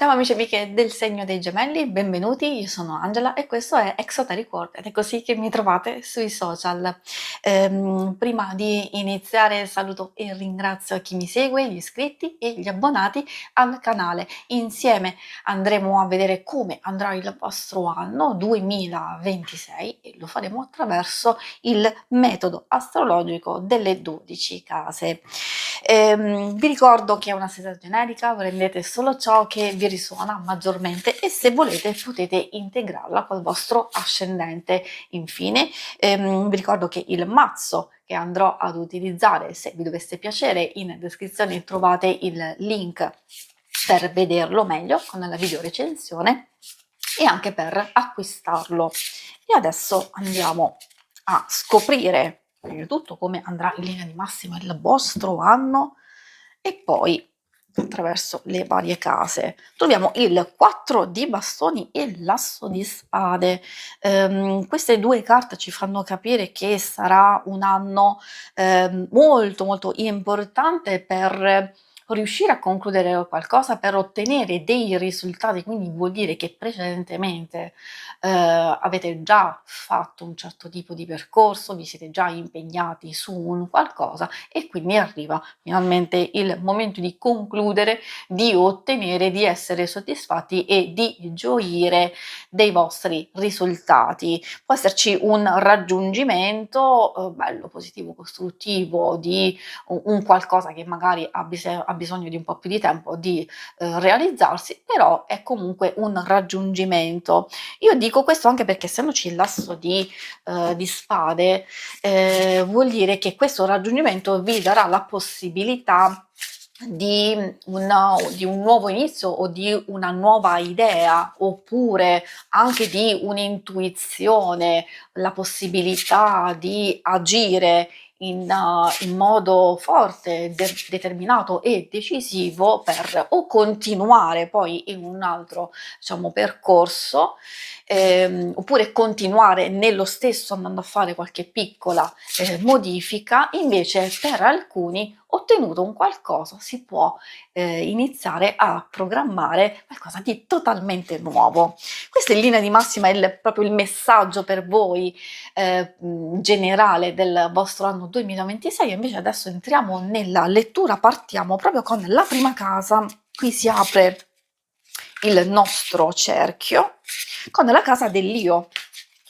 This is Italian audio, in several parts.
Ciao amici e amiche del segno dei gemelli, benvenuti, io sono Angela e questo è Exoteric World ed è così che mi trovate sui social. Prima di iniziare saluto e ringrazio chi mi segue, gli iscritti e gli abbonati al canale. Insieme andremo a vedere come andrà il vostro anno 2026 e lo faremo attraverso il metodo astrologico delle 12 case. Vi ricordo che è una seta generica, prendete solo ciò che vi risuona maggiormente e se volete potete integrarla col vostro ascendente. Infine, vi ricordo che il mazzo che andrò ad utilizzare, se vi dovesse piacere, in descrizione trovate il link per vederlo meglio con la video recensione e anche per acquistarlo. E adesso andiamo a scoprire prima di tutto come andrà in linea di massima il vostro anno e poi attraverso le varie case. Troviamo il 4 di bastoni e l'asso di spade. Queste due carte ci fanno capire che sarà un anno molto molto importante per riuscire a concludere qualcosa, per ottenere dei risultati, quindi vuol dire che precedentemente avete già fatto un certo tipo di percorso, vi siete già impegnati su un qualcosa e quindi arriva finalmente il momento di concludere, di ottenere, di essere soddisfatti e di gioire dei vostri risultati. Può esserci un raggiungimento bello, positivo, costruttivo di un qualcosa che magari ha bisogno di un po' più di tempo di realizzarsi, però è comunque un raggiungimento. Io dico questo anche perché essendoci l'asso di spade, vuol dire che questo raggiungimento vi darà la possibilità di un nuovo inizio o di una nuova idea, oppure anche di un'intuizione, la possibilità di agire in modo forte, determinato e decisivo per o continuare poi in un altro, diciamo, percorso, oppure continuare nello stesso andando a fare qualche piccola modifica. Invece per alcuni, ottenuto un qualcosa, si può iniziare a programmare qualcosa di totalmente nuovo. Questo in linea di massima è proprio il messaggio per voi generale del vostro anno 2026. Invece adesso entriamo nella lettura, partiamo proprio con la prima casa. Qui si apre il nostro cerchio con la casa dell'io,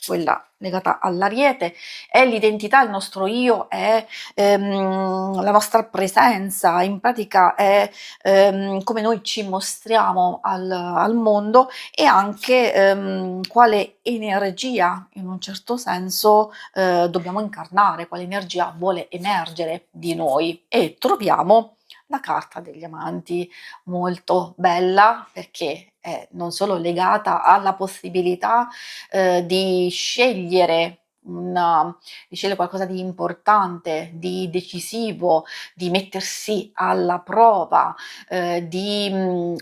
quella legata all'Ariete, è l'identità, il nostro io, è la nostra presenza, in pratica è come noi ci mostriamo al mondo e anche quale energia in un certo senso dobbiamo incarnare, quale energia vuole emergere di noi. E troviamo la carta degli amanti, molto bella perché è non solo legata alla possibilità di scegliere qualcosa di importante, di decisivo, di mettersi alla prova, di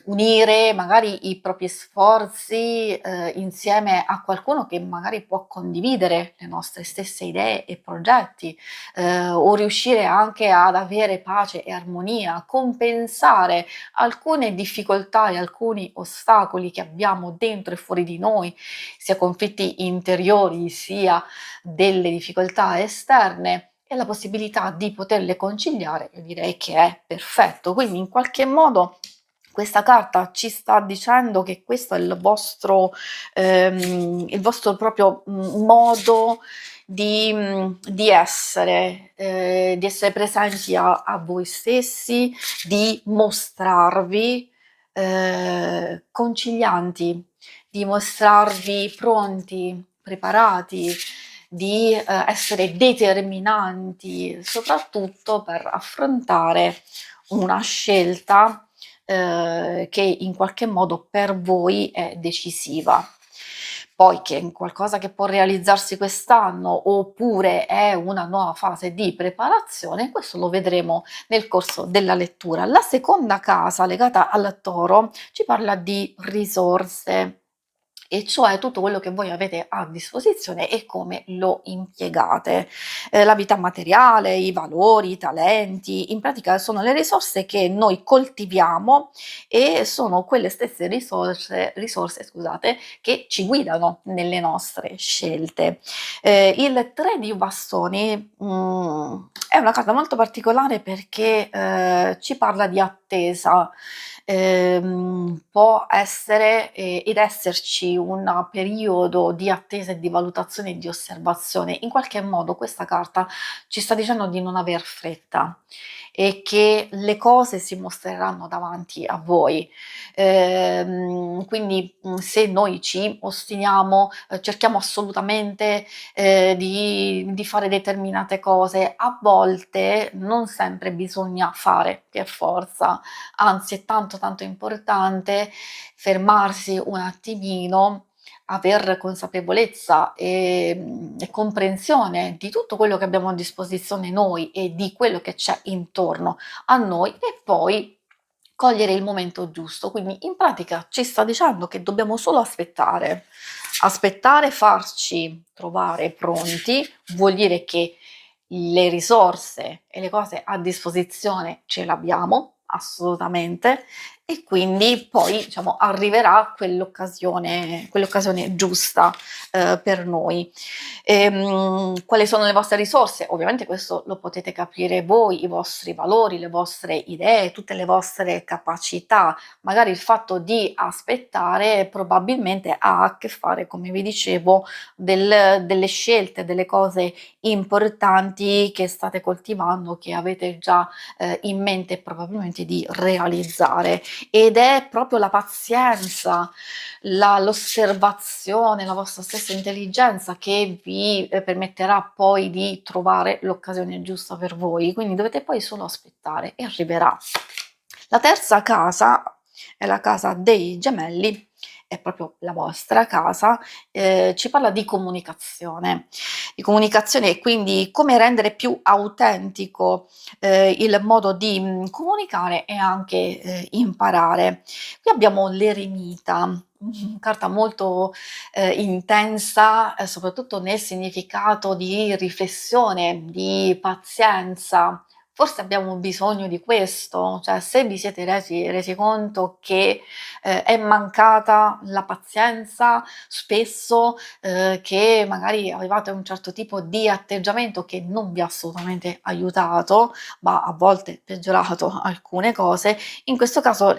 unire magari i propri sforzi insieme a qualcuno che magari può condividere le nostre stesse idee e progetti, o riuscire anche ad avere pace e armonia, compensare alcune difficoltà e alcuni ostacoli che abbiamo dentro e fuori di noi, sia conflitti interiori sia delle difficoltà esterne, e la possibilità di poterle conciliare, io direi che è perfetto. Quindi in qualche modo questa carta ci sta dicendo che questo è il vostro proprio modo di essere presenti a voi stessi, di mostrarvi concilianti, di mostrarvi pronti, preparati, di essere determinanti, soprattutto per affrontare una scelta che in qualche modo per voi è decisiva. Poi che è qualcosa che può realizzarsi quest'anno oppure è una nuova fase di preparazione, questo lo vedremo nel corso della lettura. La seconda casa legata al Toro ci parla di risorse e cioè tutto quello che voi avete a disposizione e come lo impiegate. La vita materiale, i valori, i talenti, in pratica sono le risorse che noi coltiviamo e sono quelle stesse risorse, scusate, che ci guidano nelle nostre scelte. Il 3 di bastoni, è una carta molto particolare perché, ci parla di attesa. Può essere, ed esserci un periodo di attesa e di valutazione e di osservazione. In qualche modo questa carta ci sta dicendo di non aver fretta e che le cose si mostreranno davanti a voi. Quindi, se noi ci ostiniamo, cerchiamo assolutamente, di fare determinate cose, a volte non sempre bisogna fare per forza, anzi è tanto, tanto importante fermarsi un attimino, aver consapevolezza, e comprensione di tutto quello che abbiamo a disposizione noi e di quello che c'è intorno a noi e poi cogliere il momento giusto. Quindi in pratica ci sta dicendo che dobbiamo solo aspettare. Aspettare, farci trovare pronti, vuol dire che le risorse e le cose a disposizione ce l'abbiamo, assolutamente, e quindi poi diciamo arriverà quell'occasione giusta per noi. Quali sono le vostre risorse? Ovviamente questo lo potete capire voi, i vostri valori, le vostre idee, tutte le vostre capacità. Magari il fatto di aspettare probabilmente ha a che fare, come vi dicevo, delle scelte, delle cose importanti che state coltivando, che avete già in mente probabilmente di realizzare. Ed è proprio la pazienza, l'osservazione, la vostra stessa intelligenza che vi permetterà poi di trovare l'occasione giusta per voi. Quindi dovete poi solo aspettare e arriverà. La terza casa è la casa dei gemelli, è proprio la vostra casa, ci parla di comunicazione e quindi come rendere più autentico il modo di comunicare e anche imparare. Qui abbiamo l'eremita, carta molto intensa, soprattutto nel significato di riflessione, di pazienza. Forse abbiamo bisogno di questo, cioè se vi siete resi conto che è mancata la pazienza spesso, che magari avevate un certo tipo di atteggiamento che non vi ha assolutamente aiutato, ma a volte peggiorato alcune cose, in questo caso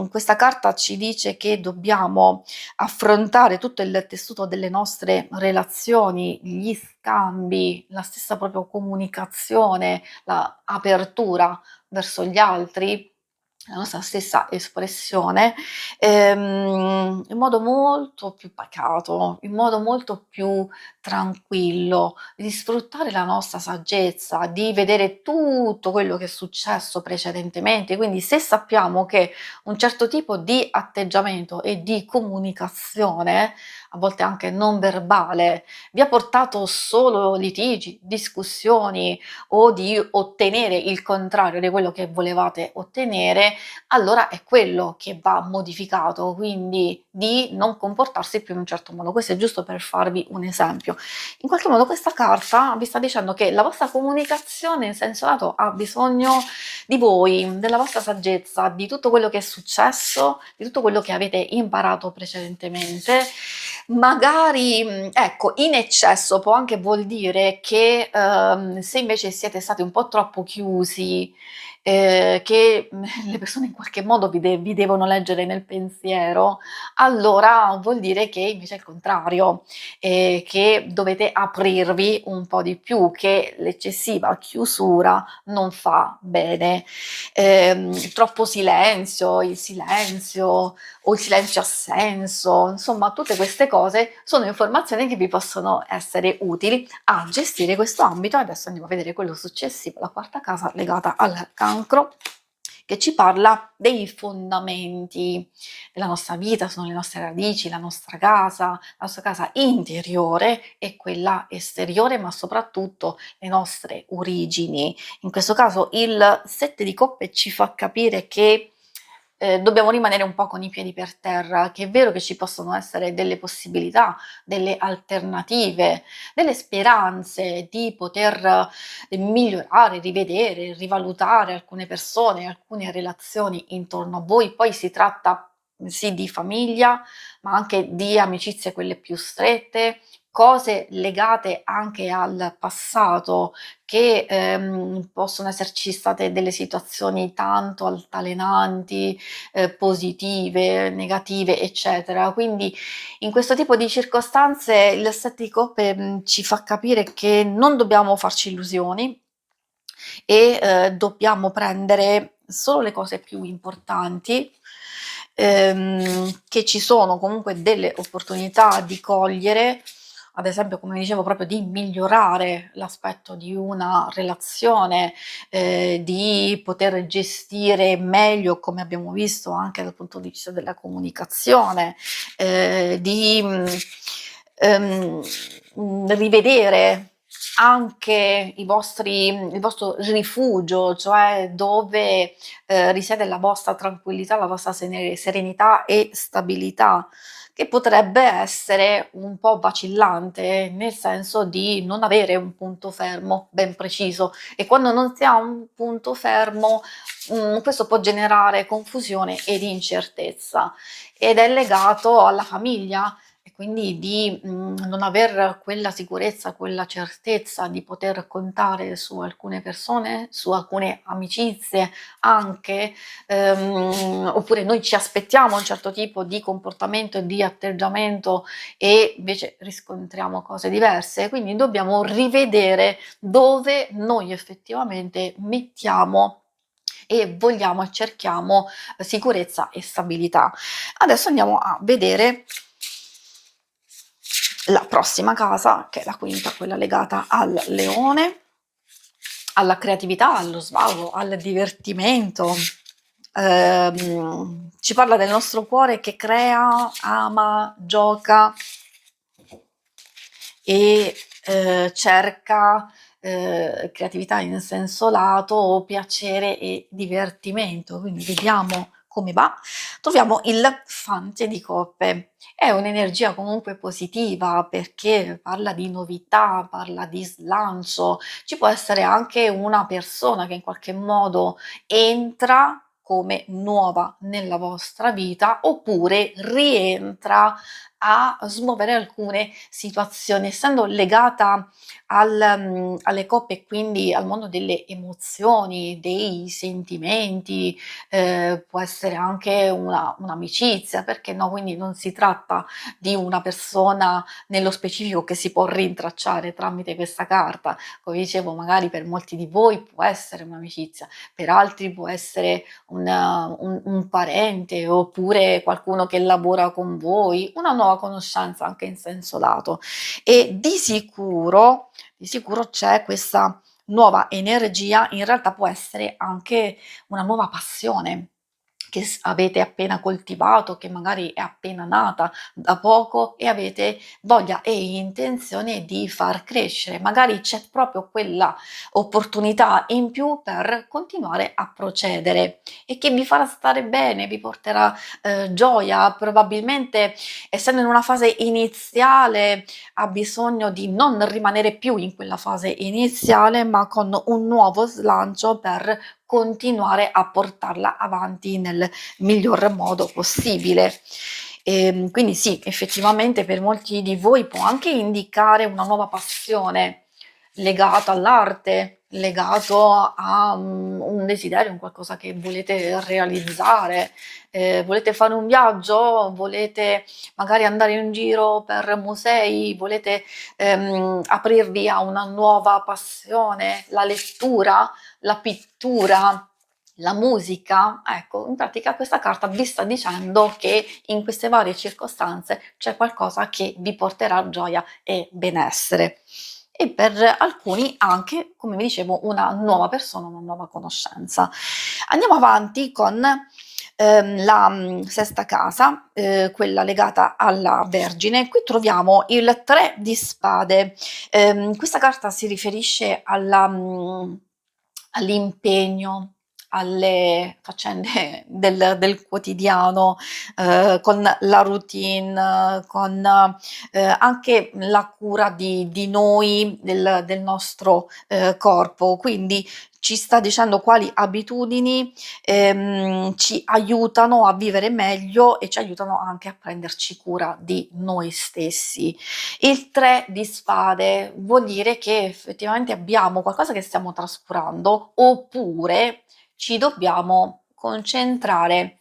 questa carta ci dice che dobbiamo affrontare tutto il tessuto delle nostre relazioni, gli scambi, la stessa proprio comunicazione, la apertura verso gli altri, la nostra stessa espressione, in modo molto più pacato, in modo molto più tranquillo, di sfruttare la nostra saggezza, di vedere tutto quello che è successo precedentemente. Quindi se sappiamo che un certo tipo di atteggiamento e di comunicazione, a volte anche non verbale, vi ha portato solo litigi, discussioni o di ottenere il contrario di quello che volevate ottenere, allora è quello che va modificato, quindi di non comportarsi più in un certo modo. Questo è giusto per farvi un esempio. In qualche modo questa carta vi sta dicendo che la vostra comunicazione in senso lato ha bisogno di voi, della vostra saggezza, di tutto quello che è successo, di tutto quello che avete imparato precedentemente. Magari, ecco, in eccesso può anche vuol dire che, se invece siete stati un po' troppo chiusi, che, le persone in qualche modo vi devono leggere nel pensiero, allora vuol dire che invece è il contrario, che dovete aprirvi un po' di più, che l'eccessiva chiusura non fa bene. Troppo silenzio, il silenzio o il silenzio assenso, insomma tutte queste cose sono informazioni che vi possono essere utili a gestire questo ambito. Adesso andiamo a vedere quello successivo, la quarta casa legata al cancro, che ci parla dei fondamenti della nostra vita, sono le nostre radici, la nostra casa interiore e quella esteriore, ma soprattutto le nostre origini. In questo caso il 7 di coppe ci fa capire che dobbiamo rimanere un po' con i piedi per terra, che è vero che ci possono essere delle possibilità, delle alternative, delle speranze di poter migliorare, rivedere, rivalutare alcune persone, alcune relazioni intorno a voi. Poi si tratta sì di famiglia, ma anche di amicizie quelle più strette, cose legate anche al passato che, possono esserci state delle situazioni tanto altalenanti, positive, negative, eccetera. Quindi in questo tipo di circostanze il 7 di coppe, ci fa capire che non dobbiamo farci illusioni e, dobbiamo prendere solo le cose più importanti, che ci sono comunque delle opportunità di cogliere, ad esempio come dicevo proprio di migliorare l'aspetto di una relazione, di poter gestire meglio, come abbiamo visto anche dal punto di vista della comunicazione, di, rivedere anche il vostro rifugio, cioè dove, risiede la vostra tranquillità, la vostra serenità e stabilità, che potrebbe essere un po' vacillante, nel senso di non avere un punto fermo ben preciso e quando non si ha un punto fermo, questo può generare confusione ed incertezza ed è legato alla famiglia e quindi di, non aver quella sicurezza, quella certezza di poter contare su alcune persone, su alcune amicizie anche, oppure noi ci aspettiamo un certo tipo di comportamento e di atteggiamento e invece riscontriamo cose diverse, quindi dobbiamo rivedere dove noi effettivamente mettiamo e vogliamo e cerchiamo sicurezza e stabilità. Adesso andiamo a vedere la prossima casa, che è la quinta, quella legata al leone, alla creatività, allo svago, al divertimento. Ci parla del nostro cuore che crea, ama, gioca e cerca creatività in senso lato, piacere e divertimento. Quindi vediamo come va. Troviamo il Fante di coppe. È un'energia comunque positiva perché parla di novità, parla di slancio. Ci può essere anche una persona che in qualche modo entra come nuova nella vostra vita oppure rientra a smuovere alcune situazioni. Essendo legata alle coppie e quindi al mondo delle emozioni, dei sentimenti, può essere anche un'amicizia, perché no, quindi non si tratta di una persona nello specifico che si può rintracciare tramite questa carta. Come dicevo, magari per molti di voi può essere un'amicizia, per altri può essere un parente oppure qualcuno che lavora con voi, una nuova conoscenza anche in senso lato. E di sicuro c'è questa nuova energia, in realtà può essere anche una nuova passione che avete appena coltivato, che magari è appena nata da poco e avete voglia e intenzione di far crescere. Magari c'è proprio quella opportunità in più per continuare a procedere e che vi farà stare bene, vi porterà gioia. Probabilmente, essendo in una fase iniziale, ha bisogno di non rimanere più in quella fase iniziale, ma con un nuovo slancio per continuare a portarla avanti nel miglior modo possibile. Quindi sì, effettivamente per molti di voi può anche indicare una nuova passione legato all'arte, legato a un desiderio, un qualcosa che volete realizzare, volete fare un viaggio, volete magari andare in giro per musei, volete aprirvi a una nuova passione, la lettura, la pittura, la musica, ecco, in pratica questa carta vi sta dicendo che in queste varie circostanze c'è qualcosa che vi porterà gioia e benessere. E per alcuni anche, come vi dicevo, una nuova persona, una nuova conoscenza. Andiamo avanti con la sesta casa, quella legata alla Vergine. Qui troviamo il 3 di spade. Questa carta si riferisce all'impegno, alle faccende del quotidiano, con la routine, con anche la cura di noi, del nostro corpo. Quindi ci sta dicendo quali abitudini ci aiutano a vivere meglio e ci aiutano anche a prenderci cura di noi stessi. Il 3 di spade vuol dire che effettivamente abbiamo qualcosa che stiamo trascurando, oppure ci dobbiamo concentrare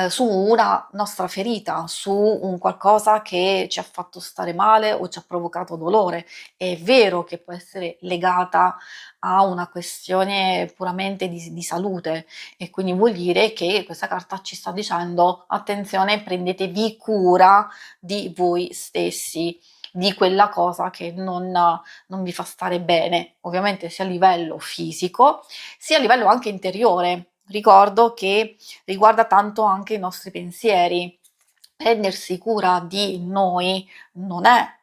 su una nostra ferita, su un qualcosa che ci ha fatto stare male o ci ha provocato dolore. È vero che può essere legata a una questione puramente di salute, e quindi vuol dire che questa carta ci sta dicendo: attenzione, prendetevi cura di voi stessi, di quella cosa che non vi fa stare bene, ovviamente sia a livello fisico, sia a livello anche interiore. Ricordo che riguarda tanto anche i nostri pensieri. Prendersi cura di noi non è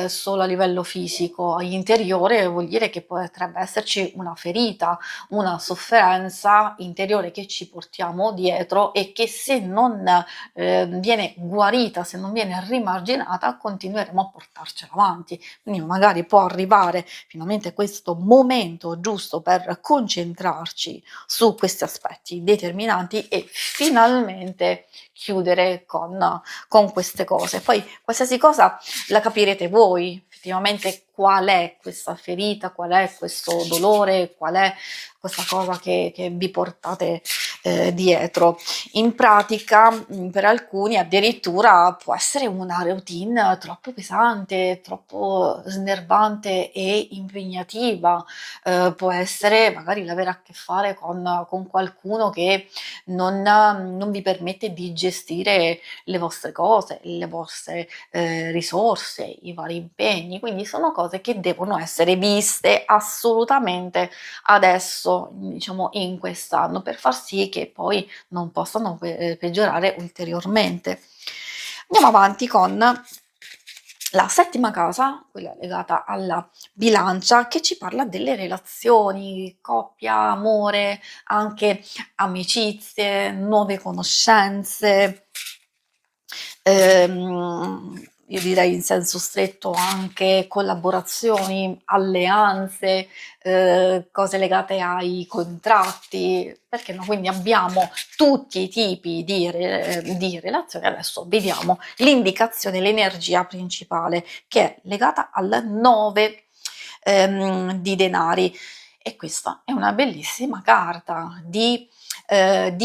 solo a livello fisico, interiore vuol dire che potrebbe esserci una ferita, una sofferenza interiore che ci portiamo dietro e che se non viene guarita, se non viene rimarginata, continueremo a portarcela avanti. Quindi magari può arrivare finalmente questo momento giusto per concentrarci su questi aspetti determinanti e finalmente chiudere con queste cose. Poi qualsiasi cosa la capirete voi, effettivamente qual è questa ferita, qual è questo dolore, qual è questa cosa che vi portate dietro. In pratica, per alcuni addirittura può essere una routine troppo pesante, troppo snervante e impegnativa, può essere magari l'avere a che fare con qualcuno che non vi permette di gestire le vostre cose, le vostre risorse, i vari impegni, quindi sono cose che devono essere viste assolutamente adesso, diciamo in quest'anno, per far sì che poi non possano peggiorare ulteriormente. Andiamo avanti con la settima casa, quella legata alla bilancia, che ci parla delle relazioni, coppia, amore, anche amicizie, nuove conoscenze, io direi in senso stretto anche collaborazioni, alleanze, cose legate ai contratti, perché no? Quindi abbiamo tutti i tipi di relazioni. Adesso vediamo l'indicazione, l'energia principale che è legata al 9 di denari, e questa è una bellissima carta di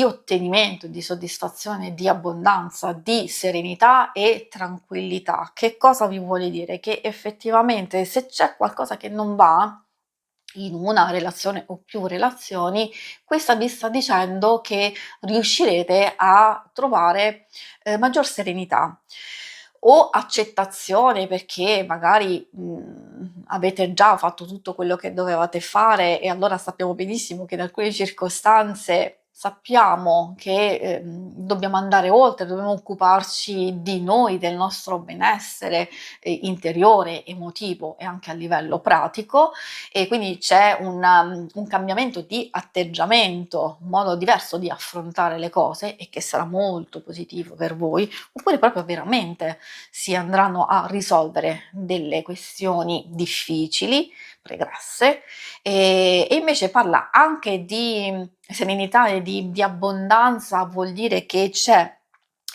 ottenimento, di soddisfazione, di abbondanza, di serenità e tranquillità. Che cosa vi vuole dire? Che effettivamente se c'è qualcosa che non va in una relazione o più relazioni, questa vi sta dicendo che riuscirete a trovare maggior serenità o accettazione, perché magari avete già fatto tutto quello che dovevate fare, e allora sappiamo benissimo che in alcune circostanze sappiamo che dobbiamo andare oltre, dobbiamo occuparci di noi, del nostro benessere interiore, emotivo e anche a livello pratico, e quindi c'è un cambiamento di atteggiamento, un modo diverso di affrontare le cose, e che sarà molto positivo per voi, oppure proprio veramente si andranno a risolvere delle questioni difficili, pregresse, e invece parla anche di serenità e di abbondanza. Vuol dire che c'è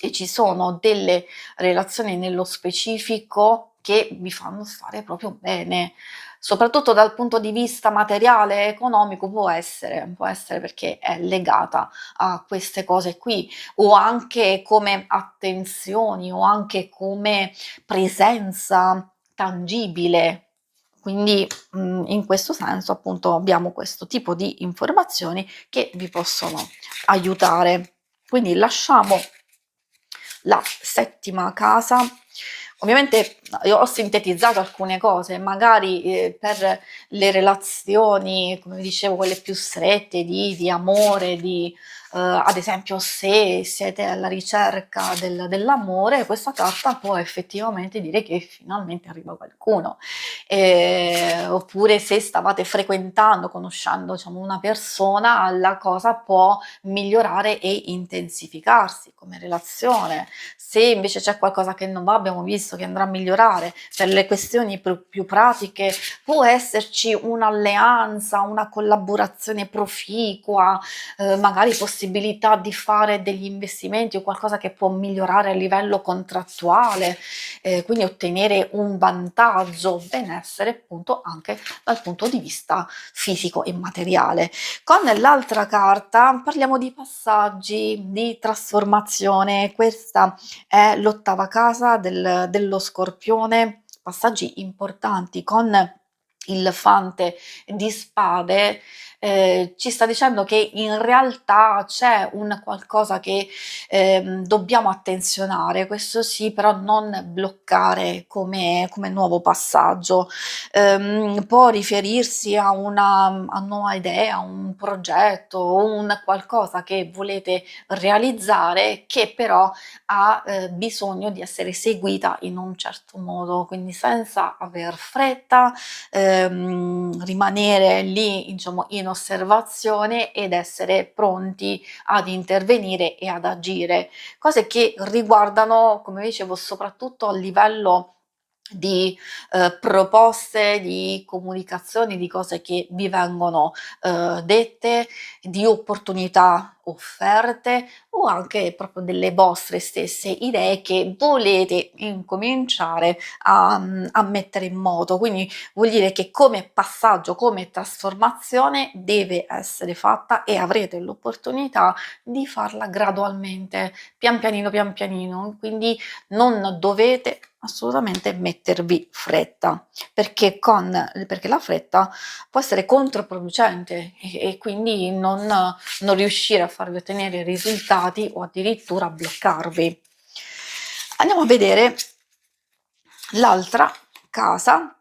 e ci sono delle relazioni nello specifico che vi fanno stare proprio bene, soprattutto dal punto di vista materiale, economico. Può essere perché è legata a queste cose qui, o anche come attenzioni, o anche come presenza tangibile. Quindi in questo senso appunto abbiamo questo tipo di informazioni che vi possono aiutare. Quindi lasciamo la settima casa. Ovviamente io ho sintetizzato alcune cose, magari per le relazioni, come vi dicevo, quelle più strette di amore, ad esempio se siete alla ricerca dell'amore, questa carta può effettivamente dire che finalmente arriva qualcuno. Oppure se stavate frequentando, conoscendo diciamo, una persona, la cosa può migliorare e intensificarsi come relazione. Se invece c'è qualcosa che non va, abbiamo visto che andrà a migliorare per le questioni più pratiche, può esserci un'alleanza, una collaborazione proficua, magari possibilità di fare degli investimenti o qualcosa che può migliorare a livello contrattuale, quindi ottenere un vantaggio, benessere appunto anche dal punto di vista fisico e materiale. Con l'altra carta parliamo di passaggi, di trasformazione. Questa è l'ottava casa dello Scorpione, passaggi importanti con il Fante di Spade. Ci sta dicendo che in realtà c'è un qualcosa che dobbiamo attenzionare, questo sì, però non bloccare come nuovo passaggio. Può riferirsi a nuova idea, un progetto o un qualcosa che volete realizzare che però ha bisogno di essere seguita in un certo modo, quindi senza aver fretta, rimanere lì diciamo in osservazione ed essere pronti ad intervenire e ad agire, cose che riguardano, come dicevo, soprattutto a livello di proposte, di comunicazioni, di cose che vi vengono dette, di opportunità offerte o anche proprio delle vostre stesse idee che volete incominciare a mettere in moto. Quindi vuol dire che come passaggio, come trasformazione deve essere fatta e avrete l'opportunità di farla gradualmente, pian pianino, quindi non dovete assolutamente mettervi fretta, perché la fretta può essere controproducente e quindi non riuscire a farvi ottenere risultati o addirittura bloccarvi. Andiamo a vedere l'altra casa,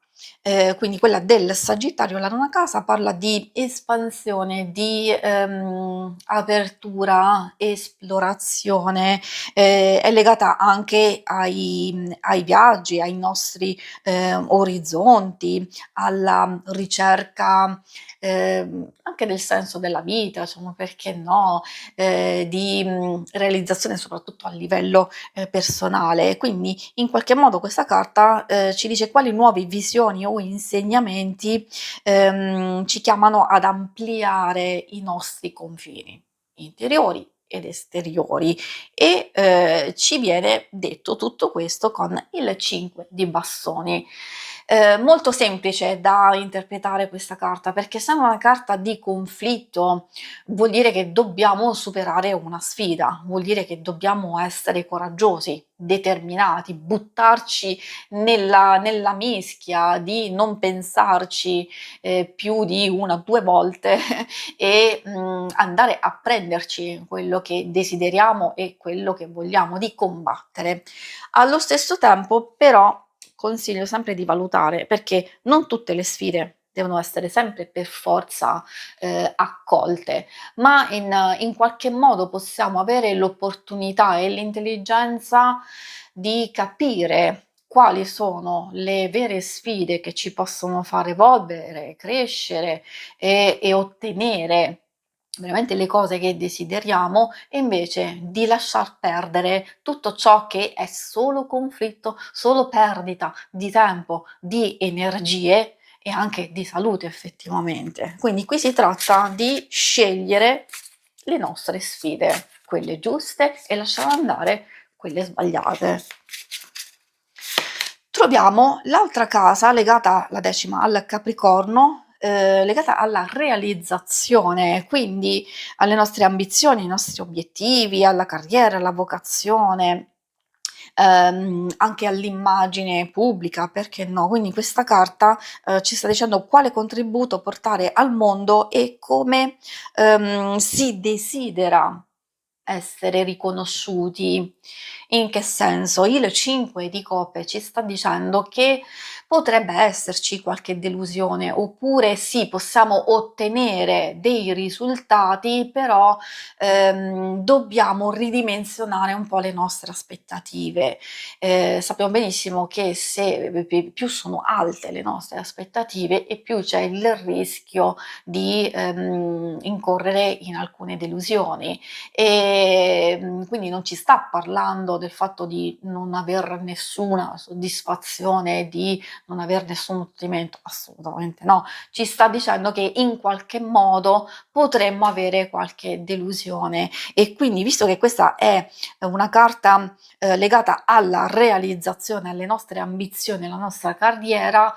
quindi quella del Sagittario, la nona casa parla di espansione, di apertura, esplorazione, è legata anche ai viaggi, ai nostri orizzonti, alla ricerca anche del senso della vita, insomma, perché no, di realizzazione soprattutto a livello personale. Quindi in qualche modo questa carta ci dice quali nuove visioni o insegnamenti ci chiamano ad ampliare i nostri confini interiori ed esteriori e ci viene detto tutto questo con il 5 di bastoni. Molto semplice da interpretare questa carta perché essendo una carta di conflitto vuol dire che dobbiamo superare una sfida, vuol dire che dobbiamo essere coraggiosi, determinati, buttarci nella mischia, di non pensarci più di una o due volte e andare a prenderci quello che desideriamo e quello che vogliamo, di combattere. Allo stesso tempo, però, consiglio sempre di valutare perché non tutte le sfide devono essere sempre per forza accolte, ma in qualche modo possiamo avere l'opportunità e l'intelligenza di capire quali sono le vere sfide che ci possono far evolvere, crescere e ottenere veramente le cose che desideriamo e invece di lasciar perdere tutto ciò che è solo conflitto, solo perdita di tempo, di energie e anche di salute effettivamente. Quindi qui si tratta di scegliere le nostre sfide, quelle giuste e lasciare andare quelle sbagliate. Troviamo l'altra casa legata, la decima, al Capricorno, legata alla realizzazione, quindi alle nostre ambizioni, ai nostri obiettivi, alla carriera, alla vocazione, anche all'immagine pubblica, perché no? Quindi questa carta ci sta dicendo quale contributo portare al mondo e come si desidera essere riconosciuti. In che senso? Il 5 di coppe ci sta dicendo che potrebbe esserci qualche delusione, oppure sì, possiamo ottenere dei risultati, però dobbiamo ridimensionare un po' le nostre aspettative. Sappiamo benissimo che se più sono alte le nostre aspettative e più c'è il rischio di incorrere in alcune delusioni. Quindi non ci sta parlando del fatto di non aver nessuna soddisfazione, di non aver nessun nutrimento, assolutamente no. Ci sta dicendo che in qualche modo potremmo avere qualche delusione e quindi visto che questa è una carta legata alla realizzazione, alle nostre ambizioni, alla nostra carriera,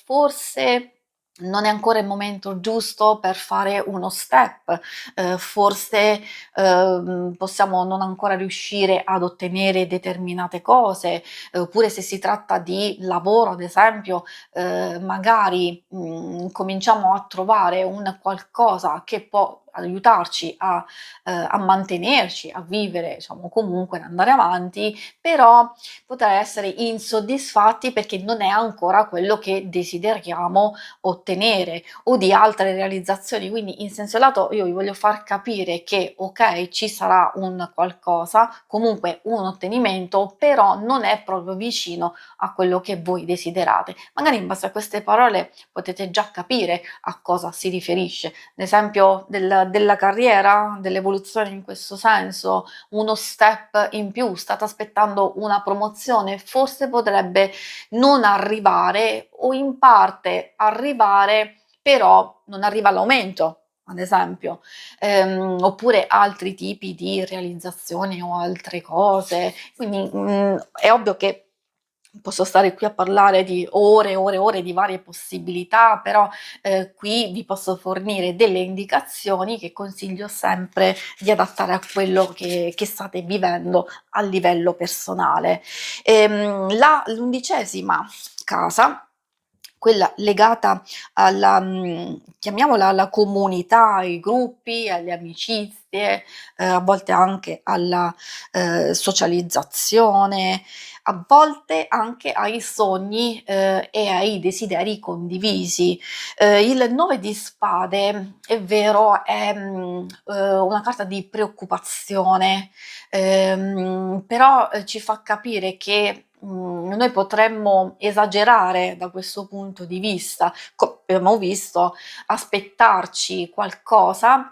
forse non è ancora il momento giusto per fare uno step, forse possiamo non ancora riuscire ad ottenere determinate cose, oppure se si tratta di lavoro, ad esempio, magari cominciamo a trovare un qualcosa che può aiutarci a mantenerci, a vivere, diciamo, comunque, ad andare avanti, però potrei essere insoddisfatti perché non è ancora quello che desideriamo ottenere o di altre realizzazioni. Quindi in senso lato io vi voglio far capire che ok, ci sarà un qualcosa, comunque un ottenimento, però non è proprio vicino a quello che voi desiderate. Magari in base a queste parole potete già capire a cosa si riferisce. Ad esempio della carriera, dell'evoluzione in questo senso, uno step in più, state aspettando una promozione, forse potrebbe non arrivare o in parte arrivare, però non arriva l'aumento, ad esempio, oppure altri tipi di realizzazioni o altre cose. Quindi è ovvio che posso stare qui a parlare di ore e ore e ore di varie possibilità, però qui vi posso fornire delle indicazioni che consiglio sempre di adattare a quello che state vivendo a livello personale. L'undicesima casa, quella legata alla, chiamiamola alla comunità, ai gruppi, alle amicizie, a volte anche alla socializzazione, a volte anche ai sogni e ai desideri condivisi. Il 9 di spade, è vero, è una carta di preoccupazione, però ci fa capire che noi potremmo esagerare da questo punto di vista, come abbiamo visto, aspettarci qualcosa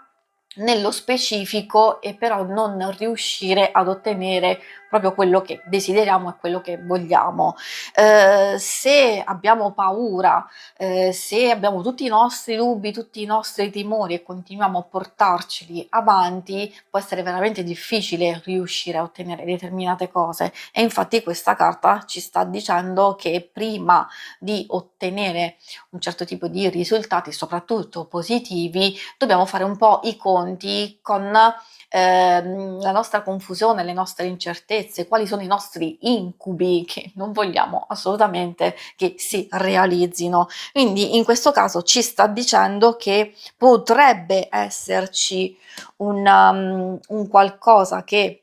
nello specifico e però non riuscire ad ottenere proprio quello che desideriamo e quello che vogliamo. Se abbiamo paura, se abbiamo tutti i nostri dubbi, tutti i nostri timori e continuiamo a portarceli avanti, può essere veramente difficile riuscire a ottenere determinate cose. E infatti questa carta ci sta dicendo che prima di ottenere un certo tipo di risultati, soprattutto positivi, dobbiamo fare un po' i conti con la nostra confusione, le nostre incertezze, quali sono i nostri incubi che non vogliamo assolutamente che si realizzino. Quindi in questo caso ci sta dicendo che potrebbe esserci un qualcosa che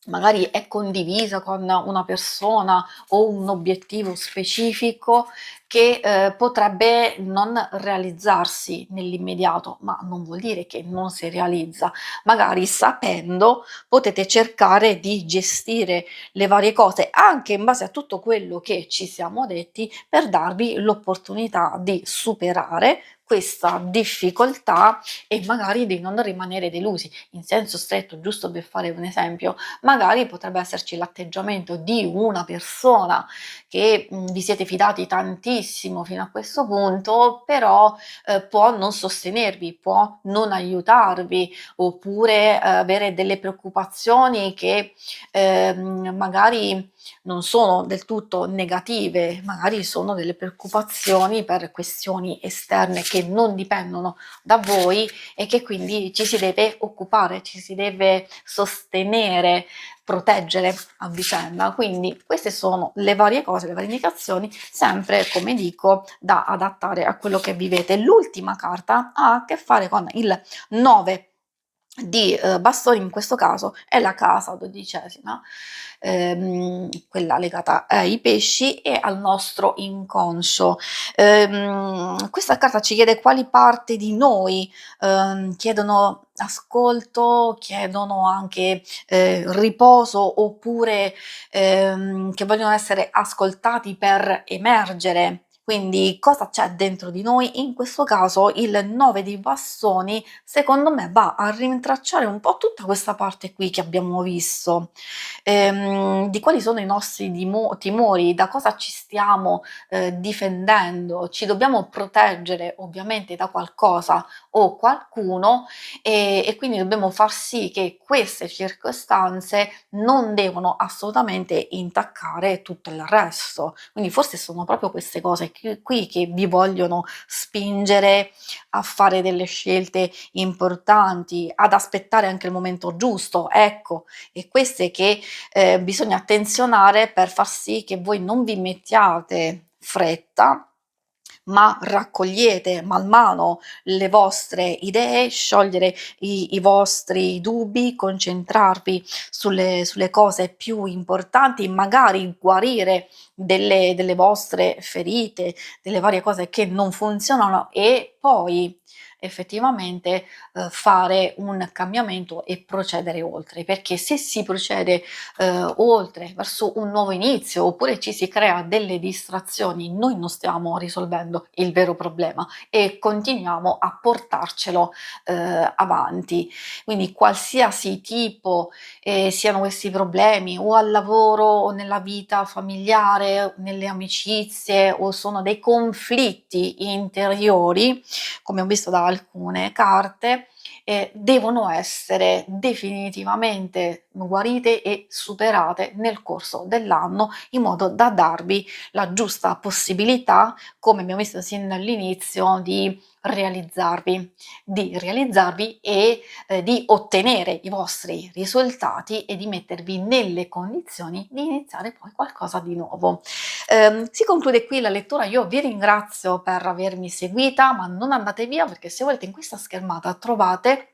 magari è condivisa con una persona o un obiettivo specifico che potrebbe non realizzarsi nell'immediato, ma non vuol dire che non si realizza. Magari sapendo potete cercare di gestire le varie cose anche in base a tutto quello che ci siamo detti per darvi l'opportunità di superare questa difficoltà e magari di non rimanere delusi. In senso stretto, giusto per fare un esempio, magari potrebbe esserci l'atteggiamento di una persona che vi siete fidati tantissimo fino a questo punto, però può non sostenervi, può non aiutarvi, oppure avere delle preoccupazioni che magari non sono del tutto negative, magari sono delle preoccupazioni per questioni esterne che non dipendono da voi e che quindi ci si deve occupare, ci si deve sostenere, proteggere a vicenda. Quindi queste sono le varie cose, le varie indicazioni, sempre come dico, da adattare a quello che vivete. L'ultima carta ha a che fare con il 9 di bastoni in questo caso è la casa 12ª, quella legata ai pesci e al nostro inconscio. Questa carta ci chiede quali parti di noi, chiedono ascolto, chiedono anche, riposo oppure, che vogliono essere ascoltati per emergere. Quindi cosa c'è dentro di noi? In questo caso il 9 di bastoni secondo me va a rintracciare un po' tutta questa parte qui che abbiamo visto, di quali sono i nostri timori, da cosa ci stiamo, difendendo, ci dobbiamo proteggere ovviamente da qualcosa o qualcuno, e quindi dobbiamo far sì che queste circostanze non devono assolutamente intaccare tutto il resto. Quindi forse sono proprio queste cose qui che vi vogliono spingere a fare delle scelte importanti, ad aspettare anche il momento giusto, ecco. E queste che, bisogna attenzionare per far sì che voi non vi mettiate fretta, ma raccogliete man mano le vostre idee, sciogliere i vostri dubbi, concentrarvi sulle cose più importanti, magari guarire delle vostre ferite, delle varie cose che non funzionano e poi effettivamente, fare un cambiamento e procedere oltre, perché se si procede, oltre verso un nuovo inizio, oppure ci si crea delle distrazioni, noi non stiamo risolvendo il vero problema e continuiamo a portarcelo, avanti. Quindi qualsiasi tipo, siano questi problemi o al lavoro o nella vita familiare, nelle amicizie o sono dei conflitti interiori, come ho visto da alcune carte, devono essere definitivamente guarite e superate nel corso dell'anno, in modo da darvi la giusta possibilità, come abbiamo visto sin dall'inizio, di realizzarvi e di ottenere i vostri risultati e di mettervi nelle condizioni di iniziare poi qualcosa di nuovo. Si conclude qui la lettura, io vi ringrazio per avermi seguita, ma non andate via perché se volete in questa schermata trovate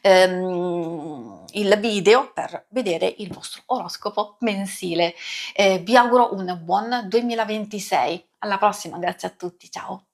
il video per vedere il vostro oroscopo mensile. Vi auguro un buon 2026. Alla prossima, grazie a tutti, ciao.